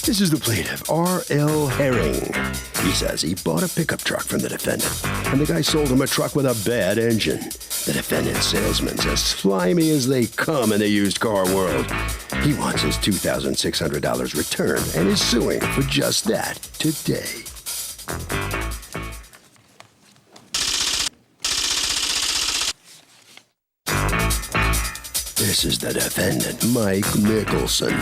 This is the plaintiff, R.L. Herring. He says he bought a pickup truck from the defendant, and the guy sold him a truck with a bad engine. The defendant's salesman's as slimy as they come in the used car world. He wants his $2,600 returned and is suing for just that today. This is the defendant, Mike Mickelson.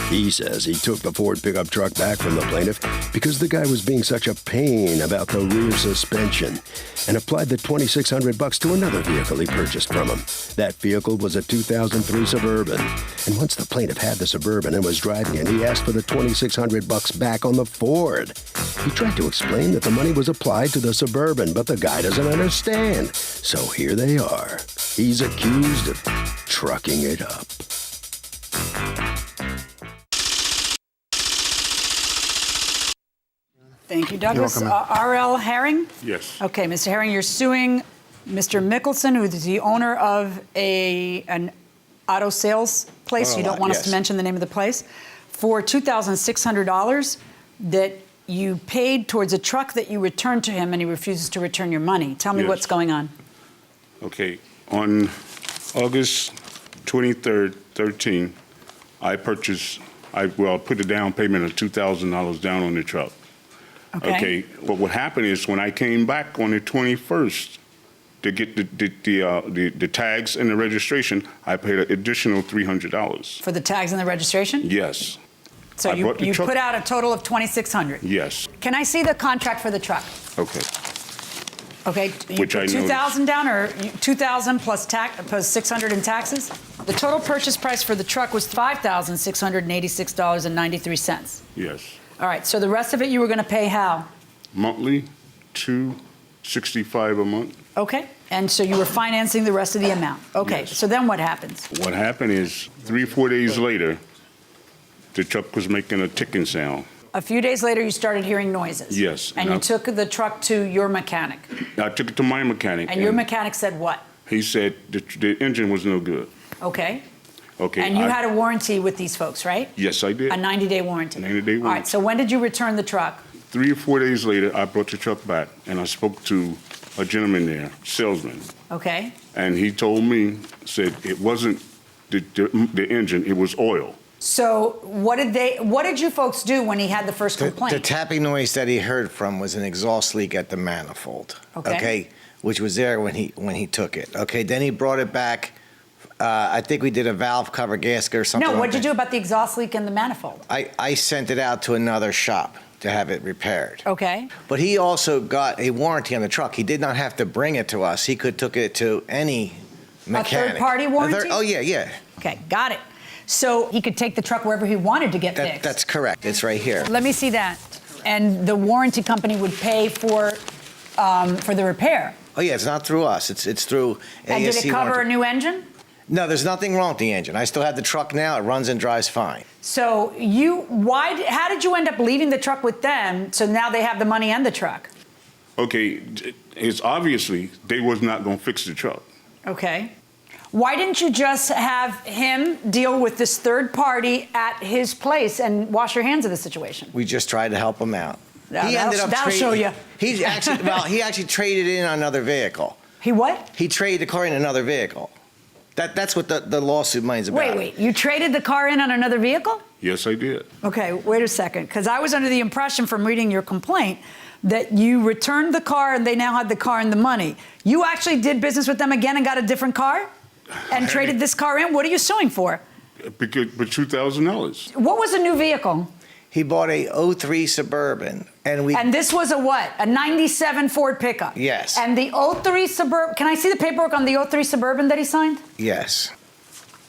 He says he took the Ford pickup truck back from the plaintiff because the guy was being such a pain about the rear suspension and applied the $2,600 to another vehicle he purchased from him. That vehicle was a 2003 Suburban. And once the plaintiff had the Suburban and was driving it, he asked for the $2,600 back on the Ford. He tried to explain that the money was applied to the Suburban, but the guy doesn't understand. So here they are. He's accused of trucking it up. Thank you, Douglas. R.L. Herring? Yes. Okay, Mr. Herring, you're suing Mr. Mickelson, who is the owner of an auto sales place. You don't want us to mention the name of the place, for $2,600 that you paid towards a truck that you returned to him, and he refuses to return your money. Tell me what's going on. Okay. On August 23rd, 13, I put a down payment of $2,000 down on the truck. Okay. But what happened is when I came back on the 21st to get the tags and the registration, I paid an additional $300. For the tags and the registration? Yes. So you put out a total of $2,600? Yes. Can I see the contract for the truck? Okay. Okay, you put $2,000 down, or $2,000 plus $600 in taxes? The total purchase price for the truck was $5,686.93. Yes. All right, so the rest of it you were going to pay how? Monthly, $265 a month. Okay, and so you were financing the rest of the amount. Okay, yes. So then what happens? What happened is 3-4 days later, the truck was making a ticking sound. A few days later, you started hearing noises. Yes. And you took the truck to your mechanic. I took it to my mechanic. And your mechanic said what? He said the engine was no good. Okay. Okay. And you had a warranty with these folks, right? Yes, I did. A 90-day warranty. 90-day warranty. All right, so when did you return the truck? 3 or 4 days later, I brought the truck back, and I spoke to a gentleman there, salesman. Okay. And he told me, said it wasn't the engine, it was oil. So what did you folks do when he had the first complaint? The tapping noise that he heard from was an exhaust leak at the manifold. Okay. Which was there when he took it. Okay. Then he brought it back. I think we did a valve cover gasket or something. No, what did you do about the exhaust leak in the manifold? I sent it out to another shop to have it repaired. Okay. But he also got a warranty on the truck. He did not have to bring it to us. He could took it to any mechanic. A third-party warranty? Oh, yeah. Okay, got it. So he could take the truck wherever he wanted to get fixed. That's correct. It's right here. Let me see that. And the warranty company would pay for the repair. Oh yeah, it's not through us. It's through ASC. And did it cover a new engine? No, there's nothing wrong with the engine. I still have the truck now. It runs and drives fine. So how did you end up leaving the truck with them so now they have the money and the truck? Okay, it's obviously they was not going to fix the truck. Okay. Why didn't you just have him deal with this third party at his place and wash your hands of the situation? We just tried to help him out. That'll show you. He actually traded in another vehicle. He what? He traded the car in another vehicle. That's what the lawsuit mine's about. Wait. You traded the car in on another vehicle? Yes, I did. Okay, wait a second, because I was under the impression from reading your complaint that you returned the car and they now had the car and the money. You actually did business with them again and got a different car? And traded this car in? What are you suing for? For $2,000. What was the new vehicle? He bought a 03 Suburban, and this was a what? A 97 Ford pickup? Yes. And the 03 Suburban, can I see the paperwork on the 03 Suburban that he signed? Yes.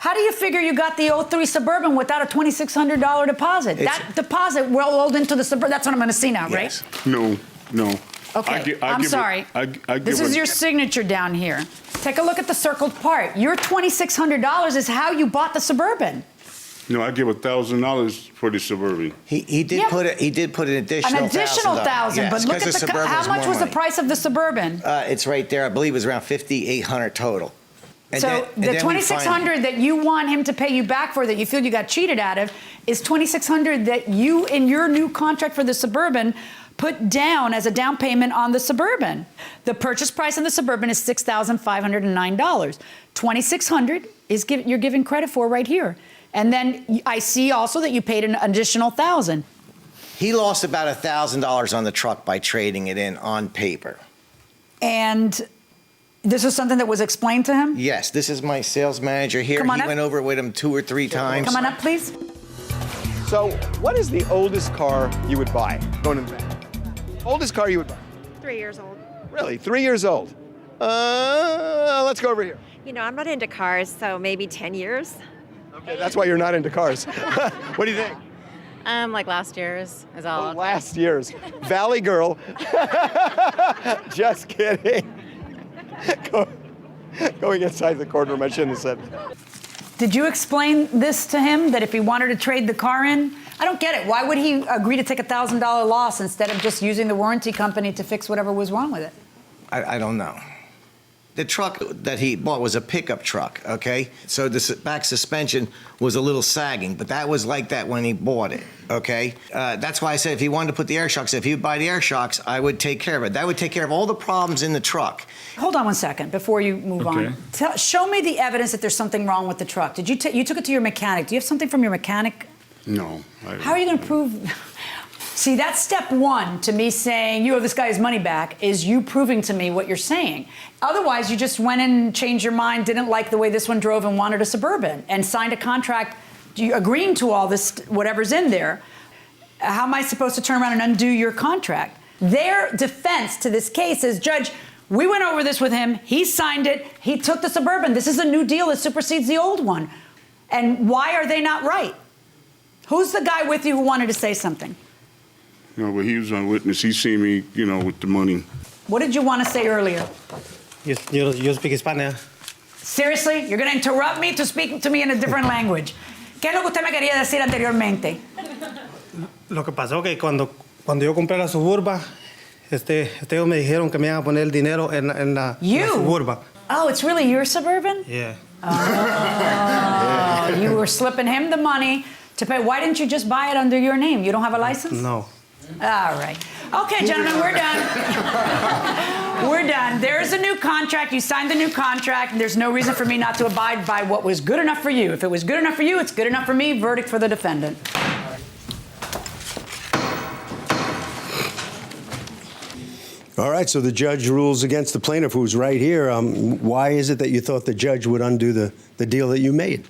How do you figure you got the 03 Suburban without a $2,600 deposit? That deposit rolled into the Suburban. That's what I'm going to see now, yes. Right? No. Okay, I'm sorry. This is your signature down here. Take a look at the circled part. Your $2,600 is how you bought the Suburban. No, I give $1,000 for the Suburban. He did put an additional $1,000. Yes, but look at how much was the price of the Suburban? It's right there. I believe it was around $5,800 total. So the $2,600 that you want him to pay you back for, that you feel you got cheated out of, is $2,600 that you, in your new contract for the Suburban, put down as a down payment on the Suburban. The purchase price on the Suburban is $6,509. $2,600 is you're giving credit for right here. And then I see also that you paid an additional $1,000. He lost about $1,000 on the truck by trading it in on paper. And this is something that was explained to him? Yes, this is my sales manager here. He went over it with him 2 or 3 times. Come on up, please. So, what is the oldest car you would buy? Going to the bank. Oldest car you would buy? 3 years old. Really? 3 years old? Let's go over here. You know, I'm not into cars, so maybe 10 years. Okay, that's why you're not into cars. What do you think? Like last year's is all. Oh, last year's. Valley girl. Just kidding. Going inside the courtroom, I shouldn't have said that. Did you explain this to him, that if he wanted to trade the car in? I don't get it. Why would he agree to take a $1,000 loss instead of just using the warranty company to fix whatever was wrong with it? I don't know. The truck that he bought was a pickup truck, okay? So the back suspension was a little sagging, but that was like that when he bought it, okay? That's why I said if he wanted to put the air shocks, if he would buy the air shocks, I would take care of it. That would take care of all the problems in the truck. Hold on one second before you move on. Show me the evidence that there's something wrong with the truck. Did you you took it to your mechanic? Do you have something from your mechanic? No. How are you going to prove? See, that's step one to me saying you owe this guy his money back, is you proving to me what you're saying. Otherwise, you just went in and changed your mind, didn't like the way this one drove and wanted a Suburban and signed a contract agreeing to all this, whatever's in there. How am I supposed to turn around and undo your contract? Their defense to this case is, Judge, we went over this with him. He signed it. He took the Suburban. This is a new deal that supersedes the old one. And why are they not right? Who's the guy with you who wanted to say something? No, but he was on witness. He seen me, with the money. What did you want to say earlier? You speak Spanish. Seriously? You're going to interrupt me to speak to me in a different language. ¿Qué es lo que usted me quería decir anteriormente? Lo que pasó que cuando yo compré la Suburba, ellos me dijeron que me iban a poner el dinero en la Suburba. Oh, it's really your Suburban? Yeah. Oh, you were slipping him the money to pay. Why didn't you just buy it under your name? You don't have a license? No. All right. Okay, gentlemen, we're done. We're done. There's a new contract. You signed the new contract, and there's no reason for me not to abide by what was good enough for you. If it was good enough for you, it's good enough for me. Verdict for the defendant. All right, so the judge rules against the plaintiff, who's right here. Why is it that you thought the judge would undo the deal that you made?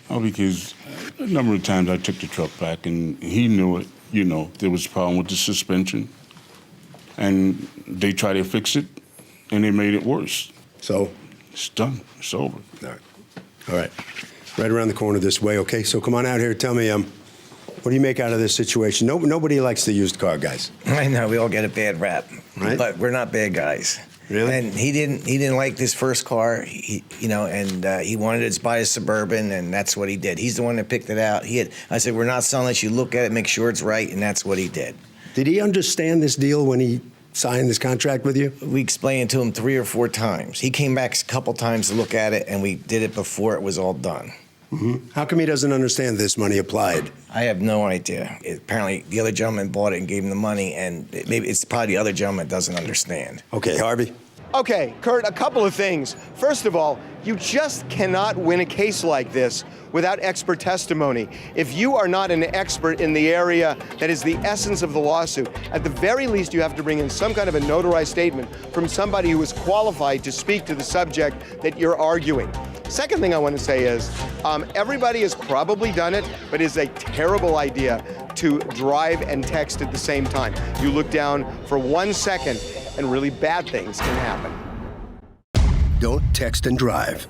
Oh, because a number of times I took the truck back, and he knew it. There was a problem with the suspension, and they tried to fix it, and they made it worse. So? It's done. It's over. All right. Right around the corner this way, okay? So come on out here. Tell me, what do you make out of this situation? Nobody likes the used car guys. I know, we all get a bad rap, right? But we're not bad guys. Really? And he didn't like this first car, he wanted to buy a Suburban, and that's what he did. He's the one that picked it out. I said, we're not selling it. You look at it, make sure it's right, and that's what he did. Did he understand this deal when he signed this contract with you? We explained it to him 3 or 4 times. He came back a couple times to look at it, and we did it before it was all done. Mm-hmm. How come he doesn't understand this money applied? I have no idea. Apparently, the other gentleman bought it and gave him the money, and maybe it's probably the other gentleman that doesn't understand. Okay, Harvey. Okay, Kurt, a couple of things. First of all, you just cannot win a case like this without expert testimony. If you are not an expert in the area that is the essence of the lawsuit, at the very least you have to bring in some kind of a notarized statement from somebody who is qualified to speak to the subject that you're arguing. Second thing I want to say is, everybody has probably done it, but it's a terrible idea to drive and text at the same time. You look down for 1 second and really bad things can happen. Don't text and drive.